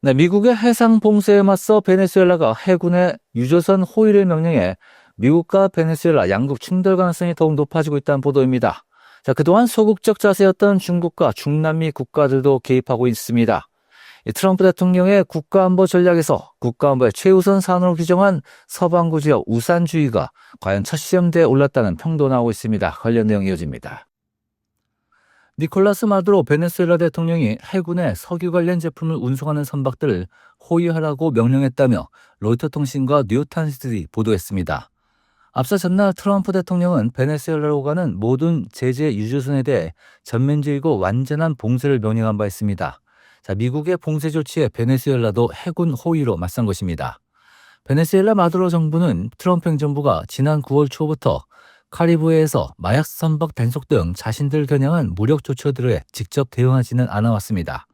네, 미국의 해상 봉쇄에 맞서 베네수엘라가 해군의 유조선 호위를 명령해 미국과 베네수엘라 양국 충돌 가능성이 더욱 높아지고 있다는 보도입니다. 자, 그동안 소극적 자세였던 중국과 중남미 국가들도 개입하고 있습니다. 트럼프 대통령의 국가안보 전략에서 국가안보의 최우선 사안으로 규정한 서방구 지역 우산주의가 과연 첫 시험대에 올랐다는 평도 나오고 있습니다. 관련 내용 이어집니다. 니콜라스 마두로 베네수엘라 대통령이 해군의 석유 관련 제품을 운송하는 선박들을 호위하라고 명령했다며 로이터 통신과 뉴욕타임스들이 보도했습니다. 앞서 전날 트럼프 대통령은 베네수엘라로 가는 모든 제재 유조선에 대해 전면적이고 완전한 봉쇄를 명령한 바 있습니다. 자, 미국의 봉쇄 조치에 베네수엘라도 해군 호위로 맞선 것입니다. 베네수엘라 마두로 정부는 트럼프 행정부가 지난 9월 초부터 카리브해에서 마약 선박 단속 등 자신들 겨냥한 무력 조처들에 직접 대응하지는 않아왔습니다.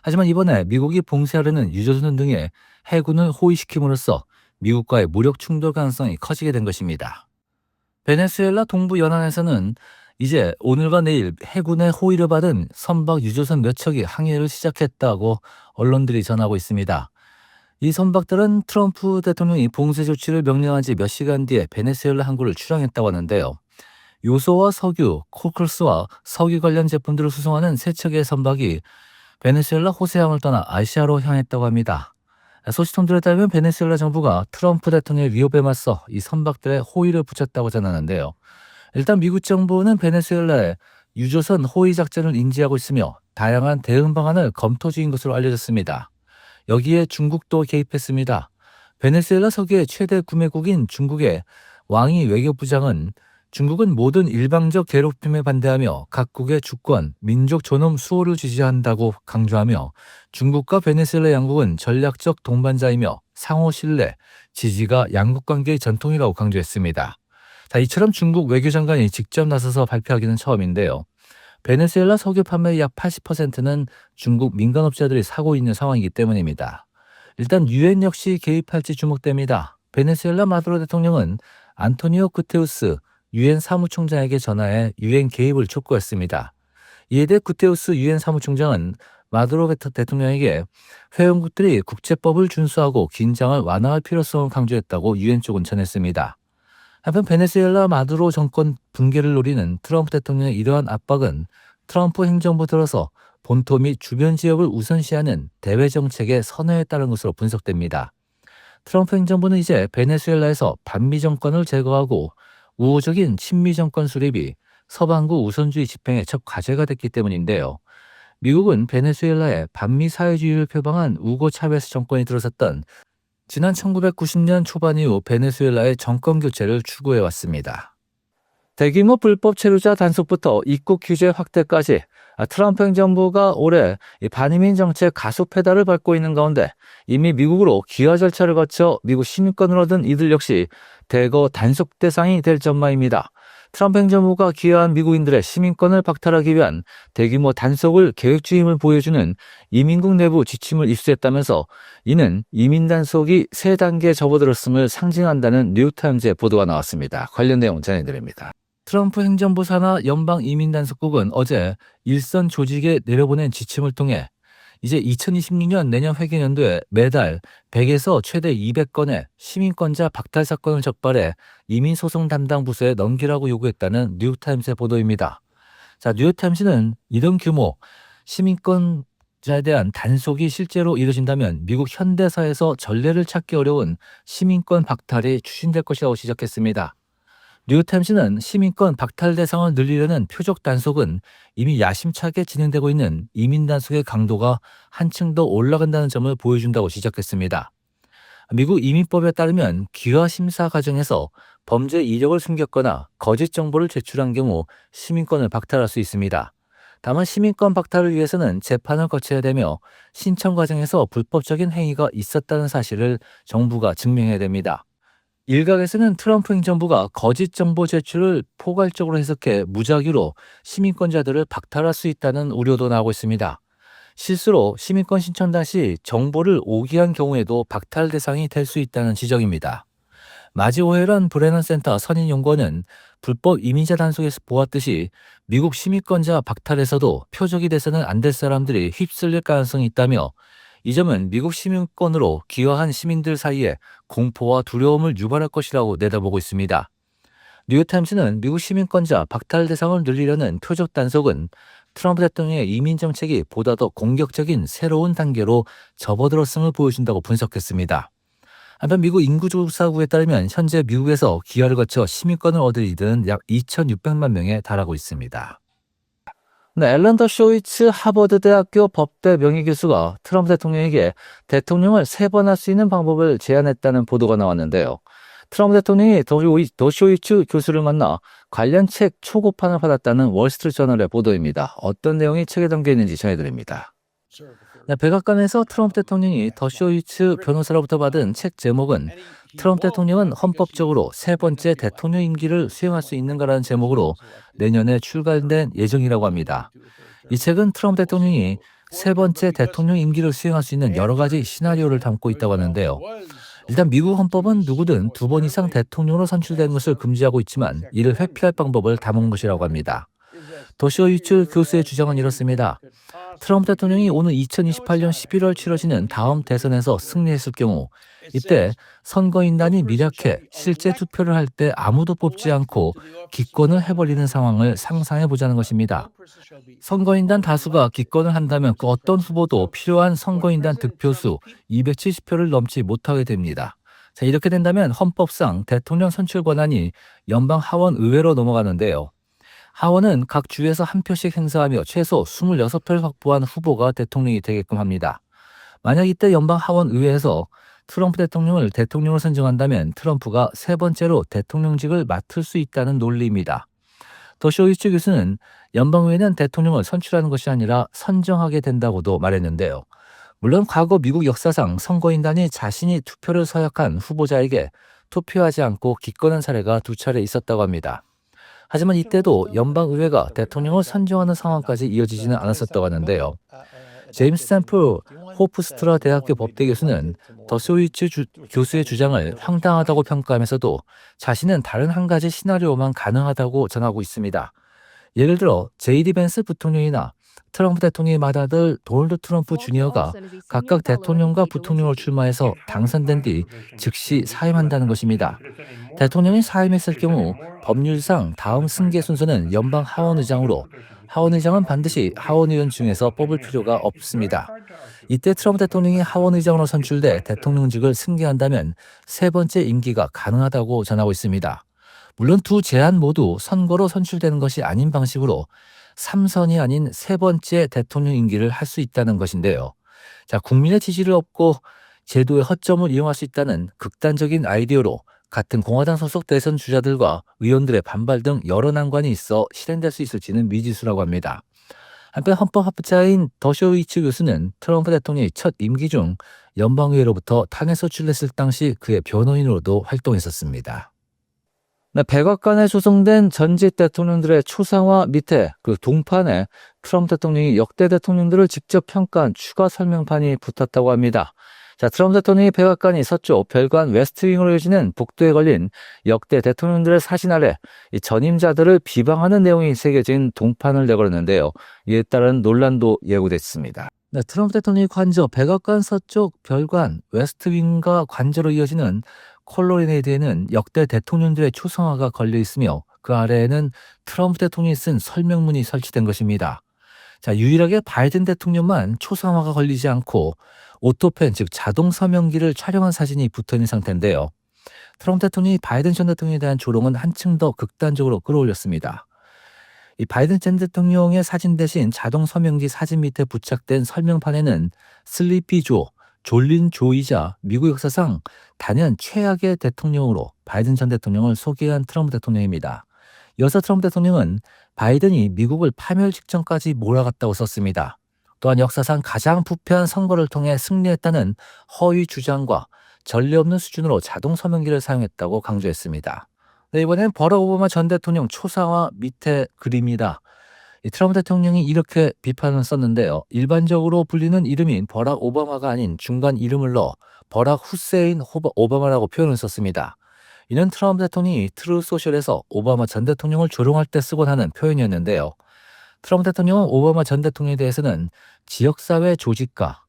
하지만 이번에 미국이 봉쇄하려는 유조선 등의 해군을 호위시킴으로써 미국과의 무력 충돌 가능성이 커지게 된 것입니다. 베네수엘라 동부 연안에서는 이제 오늘과 내일 해군의 호위를 받은 선박 유조선 몇 척이 항해를 시작했다고 언론들이 전하고 있습니다. 이 선박들은 트럼프 대통령이 봉쇄 조치를 명령한 지 몇 시간 뒤에 베네수엘라 항구를 출항했다고 하는데요. 요소와 석유, 코클스와 석유 관련 제품들을 수송하는 세 척의 선박이 베네수엘라 호세항을 떠나 아시아로 향했다고 합니다. 소식통들에 따르면 베네수엘라 정부가 트럼프 대통령의 위협에 맞서 이 선박들의 호위를 붙였다고 전하는데요. 일단 미국 정부는 베네수엘라의 유조선 호위 작전을 인지하고 있으며 다양한 대응 방안을 검토 중인 것으로 알려졌습니다. 여기에 중국도 개입했습니다. 베네수엘라 석유의 최대 구매국인 중국의 왕이 외교부장은 중국은 모든 일방적 괴롭힘에 반대하며 각국의 주권, 민족 존엄 수호를 지지한다고 강조하며 중국과 베네수엘라 양국은 전략적 동반자이며 상호 신뢰, 지지가 양국 관계의 전통이라고 강조했습니다. 자, 이처럼 중국 외교장관이 직접 나서서 발표하기는 처음인데요. 베네수엘라 석유 판매의 약 80%는 중국 민간업자들이 사고 있는 상황이기 때문입니다. 일단 유엔 역시 개입할지 주목됩니다. 베네수엘라 마두로 대통령은 안토니오 구테우스 유엔 사무총장에게 전화해 유엔 개입을 촉구했습니다. 이에 대해 구테우스 유엔 사무총장은 마두로 대통령에게 회원국들이 국제법을 준수하고 긴장을 완화할 필요성을 강조했다고 유엔 쪽은 전했습니다. 한편 베네수엘라 마두로 정권 붕괴를 노리는 트럼프 대통령의 이러한 압박은 트럼프 행정부 들어서 본토 및 주변 지역을 우선시하는 대외 정책의 선회에 따른 것으로 분석됩니다. 트럼프 행정부는 이제 베네수엘라에서 반미 정권을 제거하고 우호적인 친미 정권 수립이 서방구 우선주의 집행의 첫 과제가 됐기 때문인데요. 미국은 베네수엘라에 반미 사회주의를 표방한 우고 차베스 정권이 들어섰던 지난 1990년 초반 이후 베네수엘라의 정권 교체를 추구해 왔습니다. 대규모 불법 체류자 단속부터 입국 규제 확대까지 트럼프 행정부가 올해 반이민 정책 가속 페달을 밟고 있는 가운데 이미 미국으로 귀화 절차를 거쳐 미국 시민권을 얻은 이들 역시 대거 단속 대상이 될 전망입니다. 트럼프 행정부가 귀화한 미국인들의 시민권을 박탈하기 위한 대규모 단속을 계획 중임을 보여주는 이민국 내부 지침을 입수했다면서 이는 이민 단속이 세 단계 접어들었음을 상징한다는 뉴욕타임즈의 보도가 나왔습니다. 관련 내용 전해드립니다. 트럼프 행정부 산하 연방 이민 단속국은 어제 일선 조직에 내려보낸 지침을 통해 이제 2026년 내년 회계연도에 매달 100에서 최대 200건의 시민권자 박탈 사건을 적발해 이민소송 담당 부서에 넘기라고 요구했다는 뉴욕타임스의 보도입니다. 자, 뉴욕타임스는 이런 규모 시민권자에 대한 단속이 실제로 이루어진다면 미국 현대사에서 전례를 찾기 어려운 시민권 박탈이 추진될 것이라고 지적했습니다. 뉴욕타임스는 시민권 박탈 대상을 늘리려는 표적 단속은 이미 야심차게 진행되고 있는 이민 단속의 강도가 한층 더 올라간다는 점을 보여준다고 지적했습니다. 미국 이민법에 따르면 귀화 심사 과정에서 범죄 이력을 숨겼거나 거짓 정보를 제출한 경우 시민권을 박탈할 수 있습니다. 다만 시민권 박탈을 위해서는 재판을 거쳐야 되며 신청 과정에서 불법적인 행위가 있었다는 사실을 정부가 증명해야 됩니다. 일각에서는 트럼프 행정부가 거짓 정보 제출을 포괄적으로 해석해 무작위로 시민권자들을 박탈할 수 있다는 우려도 나오고 있습니다. 실수로 시민권 신청 당시 정보를 오기한 경우에도 박탈 대상이 될 수 있다는 지적입니다. 마지오헤란 브레넌 센터 선임연구원은 불법 이민자 단속에서 보았듯이 미국 시민권자 박탈에서도 표적이 돼서는 안 될 사람들이 휩쓸릴 가능성이 있다며 이 점은 미국 시민권으로 귀화한 시민들 사이에 공포와 두려움을 유발할 것이라고 내다보고 있습니다. 뉴욕타임스는 미국 시민권자 박탈 대상을 늘리려는 표적 단속은 트럼프 대통령의 이민 정책이 보다 더 공격적인 새로운 단계로 접어들었음을 보여준다고 분석했습니다. 한편 미국 인구조사국에 따르면 현재 미국에서 귀화를 거쳐 시민권을 얻을 이들은 약 2,600만 명에 달하고 있습니다. 네, 앨런 더쇼이츠 하버드대학교 법대 명예교수가 트럼프 대통령에게 대통령을 3번 할 수 있는 방법을 제안했다는 보도가 나왔는데요. 트럼프 대통령이 더쇼이츠 교수를 만나 관련 책 초고판을 받았다는 월스트리트저널의 보도입니다. 어떤 내용이 책에 담겨 있는지 전해드립니다. 네, 백악관에서 트럼프 대통령이 더쇼이츠 변호사로부터 받은 책 제목은 트럼프 대통령은 헌법적으로 3번째 대통령 임기를 수행할 수 있는가라는 제목으로 내년에 출간될 예정이라고 합니다. 이 책은 트럼프 대통령이 3번째 대통령 임기를 수행할 수 있는 여러 가지 시나리오를 담고 있다고 하는데요. 일단 미국 헌법은 누구든 2번 이상 대통령으로 선출되는 것을 금지하고 있지만 이를 회피할 방법을 담은 것이라고 합니다. 더쇼이츠 교수의 주장은 이렇습니다. 트럼프 대통령이 오는 2028년 11월 치러지는 다음 대선에서 승리했을 경우 이때 선거인단이 미약해 실제 투표를 할 때 아무도 뽑지 않고 기권을 해버리는 상황을 상상해 보자는 것입니다. 선거인단 다수가 기권을 한다면 그 어떤 후보도 필요한 선거인단 득표수 270표를 넘지 못하게 됩니다. 자, 이렇게 된다면 헌법상 대통령 선출 권한이 연방 하원 의회로 넘어가는데요. 하원은 각 주에서 한 표씩 행사하며 최소 26표를 확보한 후보가 대통령이 되게끔 합니다. 만약 이때 연방 하원 의회에서 트럼프 대통령을 대통령으로 선정한다면 트럼프가 3번째로 대통령직을 맡을 수 있다는 논리입니다. 더쇼이츠 교수는 연방의회는 대통령을 선출하는 것이 아니라 선정하게 된다고도 말했는데요. 물론 과거 미국 역사상 선거인단이 자신이 투표를 서약한 후보자에게 투표하지 않고 기권한 사례가 2차례 있었다고 합니다. 하지만 이때도 연방의회가 대통령을 선정하는 상황까지 이어지지는 않았었다고 하는데요. 제임스 스탠포드 호프스트라 대학교 법대 교수는 더쇼이츠 교수의 주장을 황당하다고 평가하면서도 자신은 다른 한 가지 시나리오만 가능하다고 전하고 있습니다. 예를 들어 제이디 벤스 부통령이나 트럼프 대통령의 맏아들 도널드 트럼프 주니어가 각각 대통령과 부통령으로 출마해서 당선된 뒤 즉시 사임한다는 것입니다. 대통령이 사임했을 경우 법률상 다음 승계 순서는 연방 하원의장으로 하원의장은 반드시 하원의원 중에서 뽑을 필요가 없습니다. 이때 트럼프 대통령이 하원의장으로 선출돼 대통령직을 승계한다면 3번째 임기가 가능하다고 전하고 있습니다. 물론 두 제안 모두 선거로 선출되는 것이 아닌 방식으로 3선이 아닌 3번째 대통령 임기를 할 수 있다는 것인데요. 자, 국민의 지지를 얻고 제도의 허점을 이용할 수 있다는 극단적인 아이디어로 같은 공화당 소속 대선 주자들과 의원들의 반발 등 여러 난관이 있어 실행될 수 있을지는 미지수라고 합니다. 한편 헌법학자인 더쇼이츠 교수는 트럼프 대통령의 첫 임기 중 연방의회로부터 탄핵 소출됐을 당시 그의 변호인으로도 활동했었습니다. 네, 백악관에 조성된 전직 대통령들의 초상화 밑에 그 동판에 트럼프 대통령이 역대 대통령들을 직접 평가한 추가 설명판이 붙었다고 합니다. 자, 트럼프 대통령이 백악관이 서쪽 별관 웨스트윙으로 이어지는 복도에 걸린 역대 대통령들의 사진 아래 이 전임자들을 비방하는 내용이 새겨진 동판을 내걸었는데요. 이에 따른 논란도 예고됐습니다. 네, 트럼프 대통령이 관저 백악관 서쪽 별관 웨스트윙과 관저로 이어지는 콜로리네이드에는 역대 대통령들의 초상화가 걸려 있으며 그 아래에는 트럼프 대통령이 쓴 설명문이 설치된 것입니다. 자, 유일하게 바이든 대통령만 초상화가 걸리지 않고 오토펜, 즉 자동 서명기를 촬영한 사진이 붙어있는 상태인데요. 트럼프 대통령이 바이든 전 대통령에 대한 조롱은 한층 더 극단적으로 끌어올렸습니다. 이 바이든 전 대통령의 사진 대신 자동 서명기 사진 밑에 부착된 설명판에는 슬리피 조, 졸린 조이자 미국 역사상 단연 최악의 대통령으로 바이든 전 대통령을 소개한 트럼프 대통령입니다. 이어서 트럼프 대통령은 바이든이 미국을 파멸 직전까지 몰아갔다고 썼습니다. 또한 역사상 가장 부패한 선거를 통해 승리했다는 허위 주장과 전례 없는 수준으로 자동 서명기를 사용했다고 강조했습니다. 네, 이번엔 버락 오바마 전 대통령 초상화 밑에 글입니다. 이 트럼프 대통령이 이렇게 비판을 썼는데요. 일반적으로 불리는 이름인 버락 오바마가 아닌 중간 이름을 넣어 버락 후세인 오바마라고 표현을 썼습니다. 이는 트럼프 대통령이 트루스 소셜에서 오바마 전 대통령을 조롱할 때 쓰곤 하는 표현이었는데요. 트럼프 대통령은 오바마 전 대통령에 대해서는 지역사회 조직가,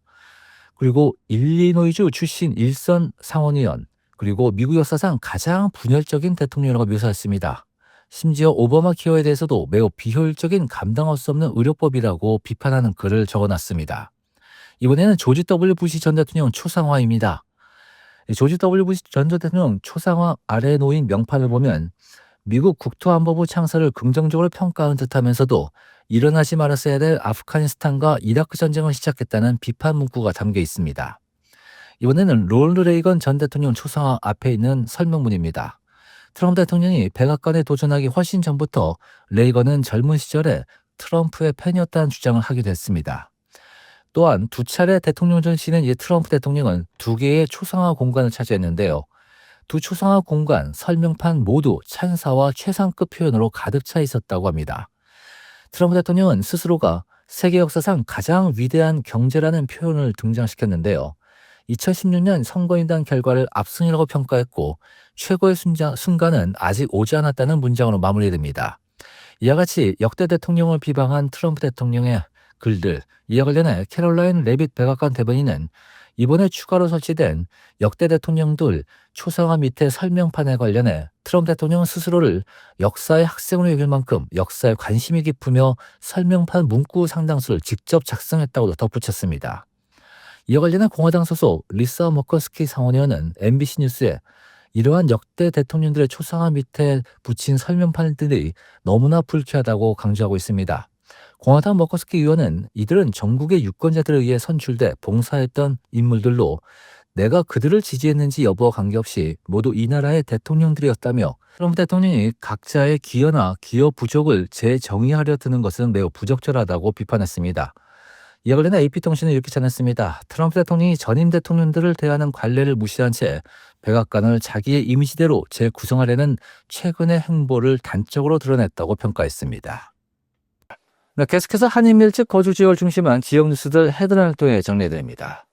그리고 일리노이주 출신 일선 상원의원, 그리고 미국 역사상 가장 분열적인 대통령이라고 묘사했습니다. 심지어 오바마 케어에 대해서도 매우 비효율적인 감당할 수 없는 의료법이라고 비판하는 글을 적어놨습니다. 이번에는 조지 W. 부시 전 대통령 초상화입니다. 조지 W. 부시 전 대통령 초상화 아래에 놓인 명판을 보면 미국 국토안보부 창설을 긍정적으로 평가하는 듯하면서도 일어나지 말았어야 될 아프가니스탄과 이라크 전쟁을 시작했다는 비판 문구가 담겨 있습니다. 이번에는 롤드 레이건 전 대통령 초상화 앞에 있는 설명문입니다. 트럼프 대통령이 백악관에 도전하기 훨씬 전부터 레이건은 젊은 시절에 트럼프의 팬이었다는 주장을 하기도 했습니다. 또한 두 차례 대통령 전시는 트럼프 대통령은 두 개의 초상화 공간을 차지했는데요. 두 초상화 공간, 설명판 모두 찬사와 최상급 표현으로 가득 차 있었다고 합니다. 트럼프 대통령은 스스로가 세계 역사상 가장 위대한 경제라는 표현을 등장시켰는데요. 2016년 선거인단 결과를 압승이라고 평가했고 최고의 순간은 아직 오지 않았다는 문장으로 마무리됩니다. 이와 같이 역대 대통령을 비방한 트럼프 대통령의 글들, 이와 관련해 캐롤라인 레빗 백악관 대변인은 이번에 추가로 설치된 역대 대통령들 초상화 밑에 설명판에 관련해 트럼프 대통령 스스로를 역사의 학생으로 여길 만큼 역사에 관심이 깊으며 설명판 문구 상당수를 직접 작성했다고 덧붙였습니다. 이와 관련해 공화당 소속 리사 머커스키 상원의원은 MBC 뉴스에 이러한 역대 대통령들의 초상화 밑에 붙인 설명판들이 너무나 불쾌하다고 강조하고 있습니다. 공화당 머커스키 의원은 이들은 전국의 유권자들에 의해 선출돼 봉사했던 인물들로 내가 그들을 지지했는지 여부와 관계없이 모두 이 나라의 대통령들이었다며 트럼프 대통령이 각자의 기여나 기여 부족을 재정의하려 드는 것은 매우 부적절하다고 비판했습니다. 이와 관련해 AP통신은 이렇게 전했습니다. 트럼프 대통령이 전임 대통령들을 대하는 관례를 무시한 채 백악관을 자기의 이미지대로 재구성하려는 최근의 행보를 단적으로 드러냈다고 평가했습니다. 계속해서 한인밀집 거주지역을 중심한 지역 뉴스들 헤드라인을 통해 정리해드립니다.